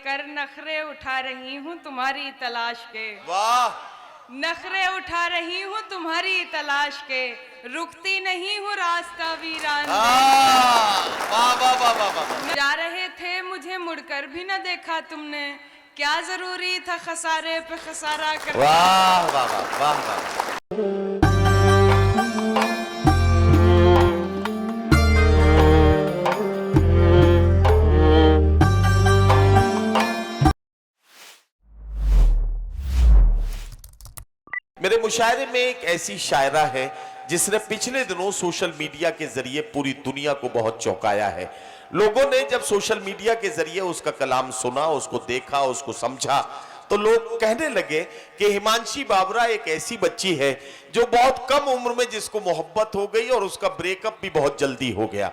देखकर नखरे उठा रही हूँ तुम्हारी तलाश के। वाह, नखरे उठा रही हूँ तुम्हारी तलाश के, रुकती नहीं हूँ रास्ता वीरान। वाह वाह वाह वाह वाह। जा रहे थे मुझे मुड़कर भी न देखा तुमने, क्या जरूरी था खसारे पे खसारा कर। वाह वाह वाह वाह वाह। मेरे मुशायरे में एक ऐसी शायरा है जिसने पिछले दिनों सोशल मीडिया के जरिए पूरी दुनिया को बहुत चौंकाया है। लोगों ने जब सोशल मीडिया के जरिए उसका कलाम सुना, उसको देखा, उसको समझा, तो लोग कहने लगे कि हिमांशी बाबरा एक ऐसी बच्ची है जो बहुत कम उम्र में जिसको मोहब्बत हो गई और उसका ब्रेकअप भी बहुत जल्दी हो गया।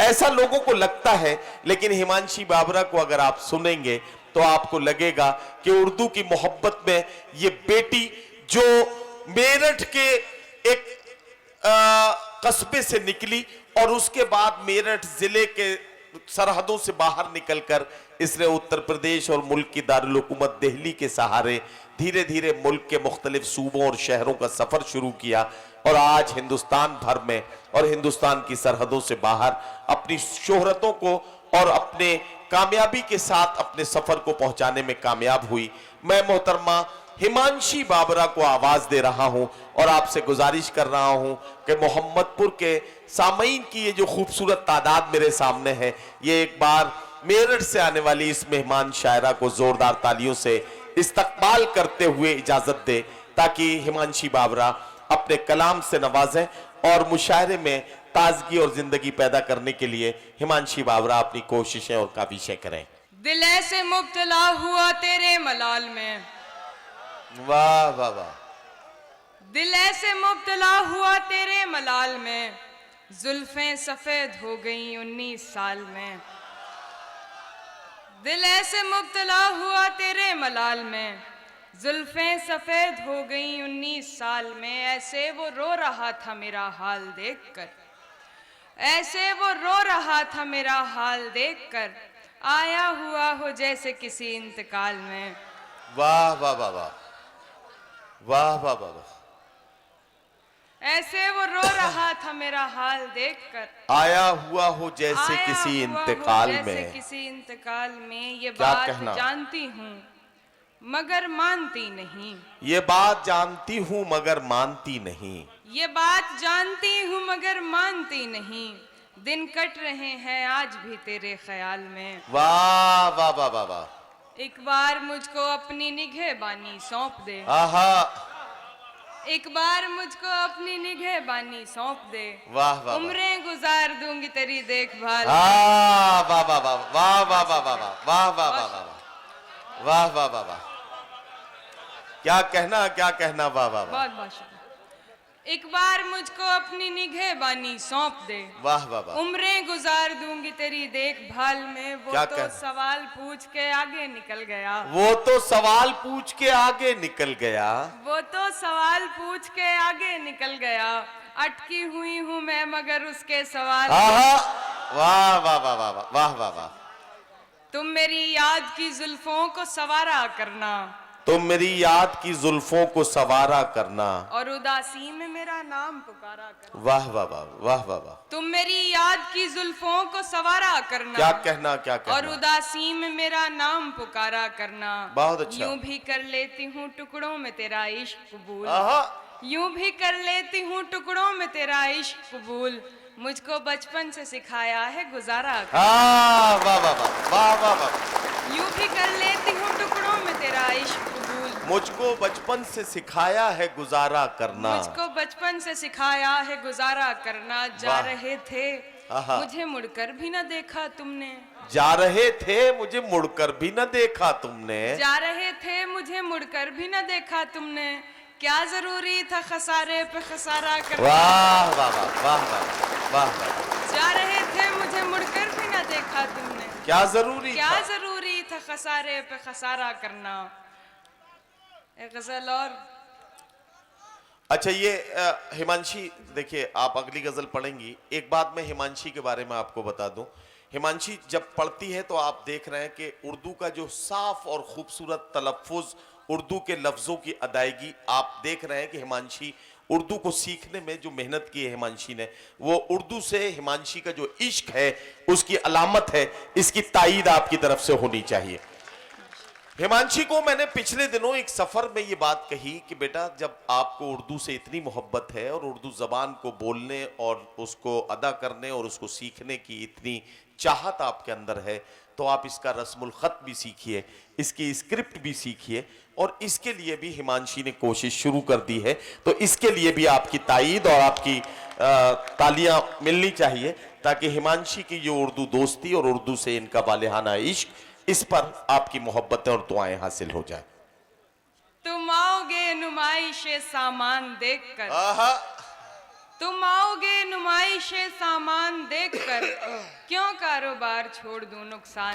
ऐसा लोगों को लगता है, लेकिन हिमांशी बाबरा को अगर आप सुनेंगे तो आपको लगेगा कि उर्दू की मोहब्बत में ये बेटी जो मेरठ के एक कस्बे से निकली और उसके बाद मेरठ जिले के सरहदों से बाहर निकलकर इसने उत्तर प्रदेश और मुल्क की दारुल हुकूमत दिल्ली के सहारे धीरे धीरे मुल्क के मुख्तलिफ सूबों और शहरों का सफर शुरू किया और आज हिंदुस्तान भर में और हिंदुस्तान की सरहदों से बाहर अपनी शोहरतों को और अपने कामयाबी के साथ अपने सफर को पहुंचाने में कामयाब हुई। मैं मोहतरमा हिमांशी बाबरा को आवाज दे रहा हूं और आपसे गुजारिश कर रहा हूं कि मोहम्मदपुर के सामईन की ये जो खूबसूरत तादाद मेरे सामने है, ये एक बार मेरठ से आने वाली इस मेहमान शायरा को जोरदार तालियों से इस्तकबाल करते हुए इजाजत दे, ताकि हिमांशी बाबरा अपने कलाम से नवाजें और मुशायरे में ताजगी और जिंदगी पैदा करने के लिए हिमांशी बाबरा अपनी कोशिशें और काविशें करें। दिल ऐसे मुब्तला हुआ तेरे मलाल में, वाह वाह वाह। दिल ऐसे मुब्तला हुआ तेरे मलाल में, जुल्फें सफेद हो गई 19 साल में। दिल ऐसे मुब्तला हुआ तेरे मलाल में, जुल्फें सफेद हो गई 19 साल में। ऐसे वो रो रहा था मेरा हाल देखकर, ऐसे वो रो रहा था मेरा हाल देखकर, आया हुआ हो जैसे किसी इंतकाल में। वाह वाह वाह वाह वाह वाह वाह वाह। ऐसे वो रो रहा था मेरा हाल देखकर, आया हुआ हो जैसे किसी इंतकाल में। किसी इंतकाल में। ये क्या बात कहना? जानती हूँ मगर मानती नहीं, ये बात जानती हूँ मगर मानती नहीं, ये बात जानती हूँ मगर मानती नहीं। दिन कट रहे हैं आज भी तेरे ख्याल में। वाह वाह वाह वाह वाह। एक बार मुझको अपनी निगहबानी सौंप दे, आहा, एक बार मुझको अपनी निगहबानी सौंप दे। वाह वाह। उम्रें गुजार दूंगी तेरी देखभाल। वाह वाह वाह वाह वाह वाह वाह वाह वाह वाह वाह वाह वाह वाह वाह वाह। क्या कहना, क्या कहना, वाह वाह वाह। बहुत बहुत शुक्रिया। एक बार मुझको अपनी निगहबानी सौंप दे, वाह वाह वाह। उम्रें गुजार दूंगी तेरी देखभाल में। वो क्या तो कहना? सवाल पूछ के आगे निकल गया, वो तो सवाल पूछ के आगे निकल गया, वो तो सवाल पूछ के आगे निकल गया। अटकी हुई हूँ मैं मगर उसके सवाल। आहा, वाह वाह वाह वाह वाह वाह वाह वाह। तुम मेरी याद की जुल्फों को सवारा करना, तुम मेरी याद की जुल्फों को सवारा करना, और उदासी में मेरा नाम पुकारा करना। वाह वाह वाह वाह वाह वाह। तुम मेरी याद की जुल्फों को सवारा करना, क्या कहना, क्या कहना। और उदासी में मेरा नाम पुकारा करना। बहुत अच्छा। यूं भी कर लेती हूँ टुकड़ों में तेरा इश्क कबूल, आहा, यूं भी कर लेती हूँ टुकड़ों में तेरा इश्क कबूल। मुझको बचपन से सिखाया है गुजारा करना। वाह वाह वाह वाह वाह वाह। यूं भी कर लेती हूँ टुकड़ों में तेरा इश्क कबूल, मुझको बचपन से सिखाया है गुजारा करना, मुझको बचपन से सिखाया है गुजारा करना। जा वाह। रहे थे आहा। मुझे मुड़कर भी न देखा तुमने, जा रहे थे मुझे मुड़कर भी न देखा तुमने, जा रहे थे मुझे मुड़कर भी न देखा तुमने। क्या जरूरी था खसारे पे खसारा करना। वाह वाह वाह वाह वाह वाह वाह। जा रहे थे मुझे मुड़कर भी न देखा तुमने, क्या जरूरी क्या था? जरूरी था खसारे पे खसारा करना। एक गजल और। अच्छा, ये हिमांशी, देखिए आप अगली गजल पढ़ेंगी। एक बात मैं हिमांशी के बारे में आपको बता दूं, हिमांशी जब पढ़ती है तो आप देख रहे हैं कि उर्दू का जो साफ और खूबसूरत तलफ़ुज़, उर्दू के लफ्ज़ों की अदायगी, आप देख रहे हैं कि हिमांशी उर्दू को सीखने में जो मेहनत की है हिमांशी ने, वो उर्दू से हिमांशी का जो इश्क है उसकी अलामत है। इसकी तायीद आपकी तरफ से होनी चाहिए। हिमांशी को मैंने पिछले दिनों एक सफर में ये बात कही कि बेटा, जब आपको उर्दू से इतनी मोहब्बत है और उर्दू जबान को बोलने और उसको अदा करने और उसको सीखने की इतनी चाहत आपके अंदर है, तो आप इसका रस्मुल खत भी सीखिए, इसकी स्क्रिप्ट भी सीखिए। और इसके लिए भी हिमांशी ने कोशिश शुरू कर दी है, तो इसके लिए भी आपकी तायीद और आपकी तालियां मिलनी चाहिए, ताकि हिमांशी की जो उर्दू दोस्ती और उर्दू से इनका वालिहाना इश्क, इस पर आपकी मोहब्बतें और दुआएं हासिल हो जाए। तुम आओगे नुमाइशे सामान देखकर, आहा, तुम आओगे नुमाइशे सामान देखकर, क्यों कारोबार छोड़ दूं नुकसान।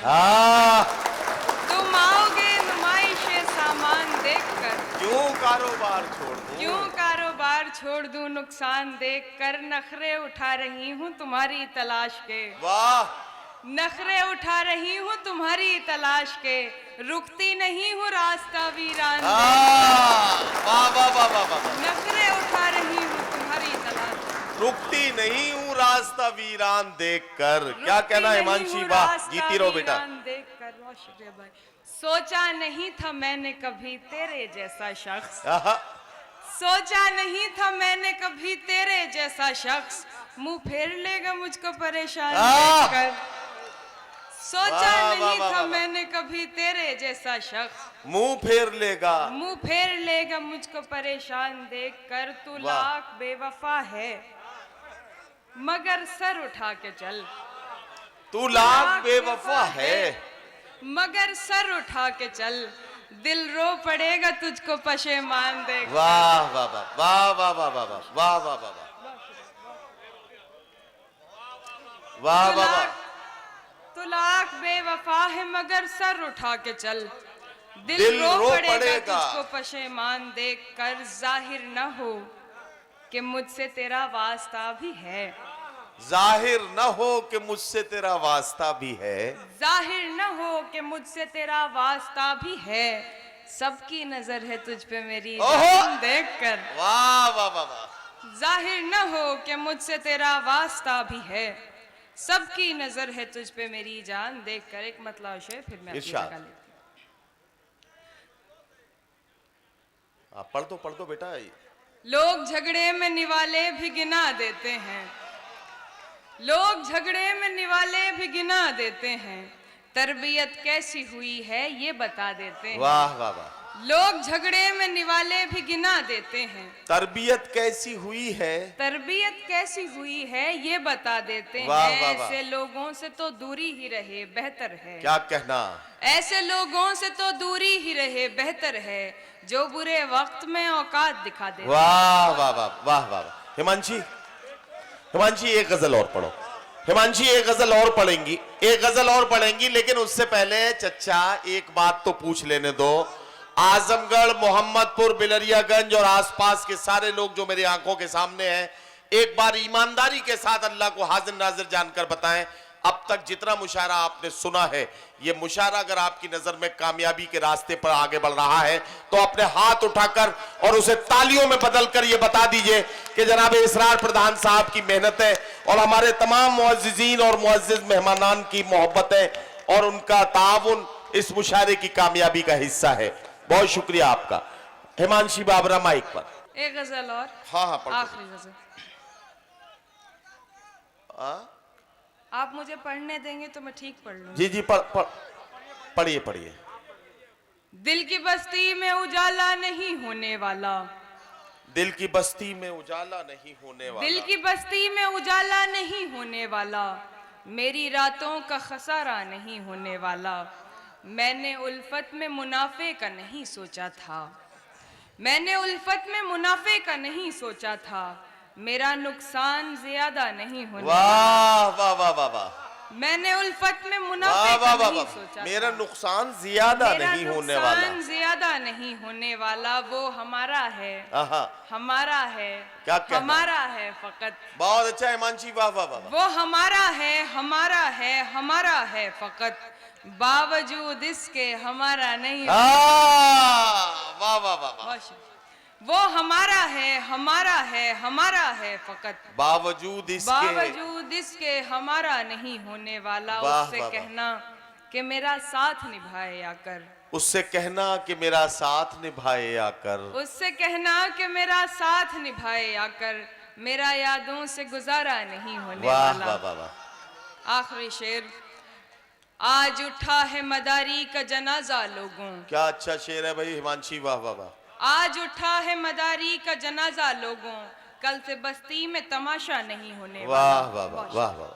तुम आओगे नुमाइशे सामान देखकर, क्यों कारोबार छोड़ दूं, क्यों कारोबार छोड़ दूं नुकसान देखकर। नखरे उठा रही हूँ तुम्हारी तलाश के, वाह, नखरे उठा रही हूँ तुम्हारी तलाश के, रुकती नहीं हूँ रास्ता वीरान देखकर। वाह वाह वाह वाह वाह, नखरे उठा रही हूँ तुम्हारी तलाश, रुकती नहीं हूँ रास्ता वीरान देखकर। क्या कहना है हिमांशी, वाह, जीती रहो बेटा। देखकर, बहुत शुक्रिया भाई। सोचा नहीं था मैंने कभी तेरे जैसा शख्स, आहा, सोचा नहीं था मैंने कभी तेरे जैसा शख्स, मुंह फेर लेगा मुझको परेशान देखकर। सोचा नहीं था मैंने कभी तेरे जैसा शख्स, मुंह फेर लेगा, मुंह फेर लेगा मुझको परेशान देखकर। तू लाख बेवफा है मगर सर उठा के चल, तू लाख बेवफा है मगर सर उठा के चल, दिल रो पड़ेगा तुझको पशेमान देख। वाह वाह वाह वाह वाह वाह वाह वाह वाह वाह वाह वाह वाह वाह। तू लाख बेवफा है मगर सर उठा के चल, दिल रो पड़ेगा तुझको पशेमान देख कर। जाहिर न हो कि मुझसे तेरा वास्ता भी है, जाहिर न हो कि मुझसे तेरा वास्ता भी है, जाहिर न हो कि मुझसे तेरा वास्ता भी है। सबकी नजर है तुझ पे मेरी जान देख कर। वाह वाह वाह वाह। जाहिर न हो कि मुझसे तेरा वास्ता भी है, सबकी नजर है तुझ पे मेरी जान देख कर। एक मतलब है, फिर मैं अपनी जगह लेती हूं। पढ़ दो बेटा। लोग झगड़े में निवाले भी गिना देते हैं, लोग झगड़े में निवाले भी गिना देते हैं। तरबियत कैसी हुई है ये बता देते हैं। वाह वाह वाह। लोग झगड़े में निवाले भी गिना देते हैं। तरबियत कैसी हुई है, तरबियत कैसी हुई है ये बता देते हैं। वाह वाह वाह। ऐसे लोगों से तो दूरी ही रहे बेहतर है। क्या कहना। ऐसे लोगों से तो दूरी ही रहे बेहतर है, जो बुरे वक्त में औकात दिखा दे। वाह वाह वाह वाह वाह। हिमांशी, हिमांशी एक गजल और पढ़ो। हिमांशी एक गजल और पढ़ेंगी, एक गजल और पढ़ेंगी, लेकिन उससे पहले चच्चा एक बात तो पूछ लेने दो। आजमगढ़, मोहम्मदपुर, बिलरियागंज और आसपास के सारे लोग जो मेरी आंखों के सामने हैं, एक बार ईमानदारी के साथ अल्लाह को हाजिर नाजिर जानकर बताएं, अब तक जितना मुशायरा आपने सुना है, ये मुशायरा अगर आपकी नजर में कामयाबी के रास्ते पर आगे बढ़ रहा है तो अपने हाथ उठाकर और उसे तालियों में बदलकर ये बता दीजिए कि जनाब इसरार प्रधान साहब की मेहनतें और हमारे तमाम मुअज्जिज़ीन और मुअज्जिज़ मेहमानान की मोहब्बतें और उनका ताउन इस मुशायरे की कामयाबी का हिस्सा है। बहुत शुक्रिया आपका। हिमांशी बाबरा माइक पर। एक गजल और। हाँ हाँ, आखिरी गजल। आप मुझे पढ़ने देंगे तो मैं ठीक पढ़ लूंगी। जी जी, पढ़िए पढ़िए। दिल की बस्ती में उजाला नहीं होने वाला, दिल की बस्ती में उजाला नहीं होने वाला, दिल की बस्ती में उजाला नहीं होने वाला, मेरी रातों का खसारा नहीं होने वाला। मैंने उल्फत में मुनाफे का नहीं सोचा था, मैंने उल्फत में मुनाफे का नहीं सोचा था, मेरा नुकसान ज्यादा नहीं होने वाला। वाह वाह वाह वाह वाह। मैंने उल्फत में वाह मुनाफे वाह का वाह नहीं वाह, सोचा मेरा था। नुकसान ज्यादा मेरा नहीं होने वाला। नुकसान ज्यादा नहीं होने वाला, वो हमारा है, आहा, हमारा है, क्या कहना? हमारा है फकत। बहुत अच्छा हिमांशी, वाह वाह वाह वाह। वो हमारा है, हमारा है, हमारा है फकत, बावजूद इसके हमारा नहीं। वाह वाह वाह वाह। बहुत शुक्रिया। वो हमारा है, हमारा है, हमारा है फकत, बावजूद इसके, बावजूद इसके हमारा नहीं होने वाला। वाह, उससे वाह, वाह। कहना कि मेरा साथ निभाए आकर, उससे कहना कि मेरा साथ निभाए आकर, उससे कहना कि मेरा साथ निभाए आकर, मेरा यादों से गुजारा नहीं होने वाह वाला। वाह वाह वाह। आखिरी शेर। आज उठा है मदारी का जनाजा लोगों, क्या अच्छा शेर है भाई हिमांशी, वाह वाह वाह। आज उठा है मदारी का जनाजा लोगों, कल से बस्ती में तमाशा नहीं होने वाह वाला। वाह वाह बहुत वाह वाह।